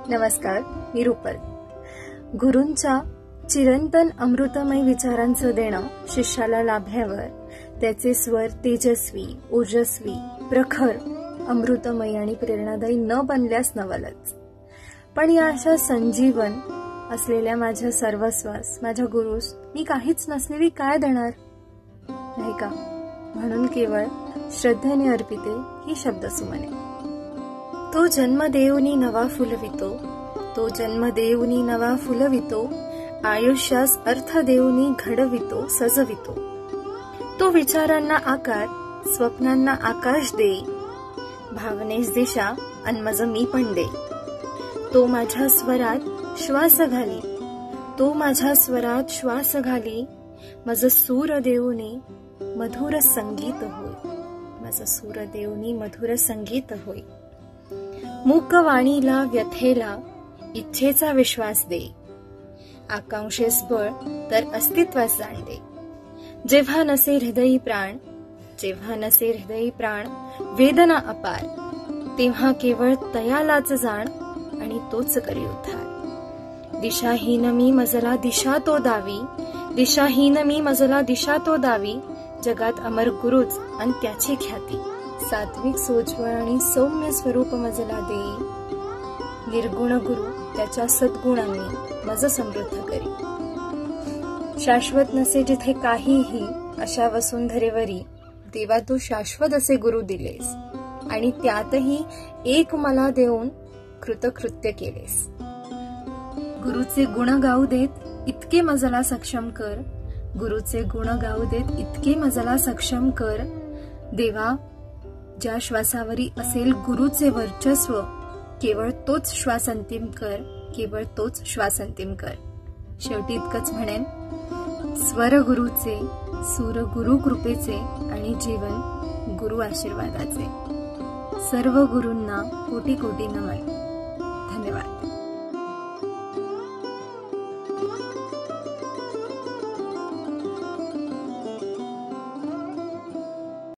नमस्कार, मी रुपल. गुरूंच्या चिरंतन अमृतमय विचारांचं देणं शिष्याला लाभल्यावर त्याचे स्वर तेजस्वी, ओजस्वी, प्रखर, अमृतमय आणि प्रेरणादायी न बनल्यास नवलच. पण या अशा संजीवन असलेल्या माझ्या सर्वस्वास, माझ्या गुरूस मी काहीच नसलेली काय देणार, नाही का? म्हणून केवळ श्रद्धेने अर्पिते ही शब्दसुमने. तो जन्म देऊनी नवा फुलवितो, तो जन्म देऊनी नवा फुलवितो, आयुष्यास अर्थ देऊनी घडवितो सजवितो. तो विचारांना आकार, स्वप्नांना आकाश देई, भावनेस दिशा अन मज मी पण दे. तो माझ्या स्वरात श्वास घाली, तो माझ्या स्वरात श्वास घाली, मज सूर देऊनी मधुर संगीत होय, मज सूर देऊनी मधुर संगीत होय. मूक वाणीला व्यथेला इच्छेचा विश्वास दे, आकांक्षेस बळ तर अस्तित्वास जाण दे. जेव्हा नसे हृदयी प्राण, जेव्हा नसे हृदयी प्राण, वेदना अपार, तेव्हा केवळ तयालाच जाण आणि तोच करी उद्धार. दिशाहीन मी मजला दिशा तो दावी, दिशाहीन मी मजला दिशा तो दावी, जगात अमर गुरुच अन त्याची ख्याती. सात्विक सोज्वळ आणि सौम्य स्वरूप मजला देई, निर्गुण गुरु त्याच्या सद्गुणांनी मज समृद्ध करी. शाश्वत नसे जिथे काहीही अशा वसुंधरेवरी, देवा तू शाश्वत असे गुरु दिलेस आणि त्यातही एक मला देऊन कृतकृत्य केलेस. गुरुचे गुण गाऊ देत इतके मजला सक्षम कर, गुरुचे गुण गाऊ देत इतके मजला सक्षम कर. देवा, ज्या श्वासावरी असेल गुरुचे वर्चस्व, केवळ तोच श्वास अंतिम कर, केवळ तोच श्वास अंतिम कर. शेवटी इतकंच म्हणेन, स्वर गुरुचे, सूर गुरु कृपेचे आणि जीवन गुरु आशीर्वादाचे. सर्व गुरूंना कोटी कोटी नमन.